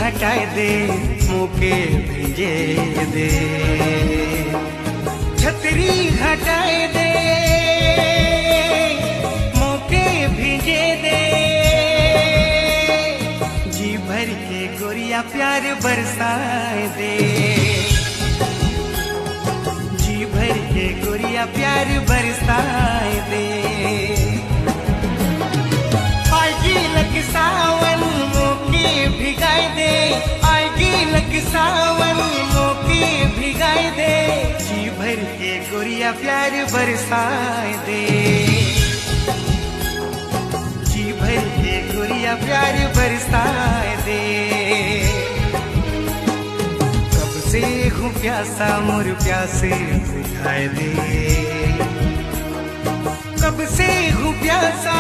हटाए दे, मुके भिजे दे। छतरी हटाए दे, मुके भिजे दे। जी भर के गोरिया प्यार बरसाए दे, जी भर के गोरिया प्यार बरसाए दे। आएगी लग सावन मोके भिगाए दे, आएगी लग सावन मोके भिगाए दे। जी भर के गोरिया प्यार बरसाए दे, जी भर के गोरिया प्यार बरसाए दे। कब से हूँ प्यासा मोर प्यासे बुझाए दे, कब से हूँ प्यासा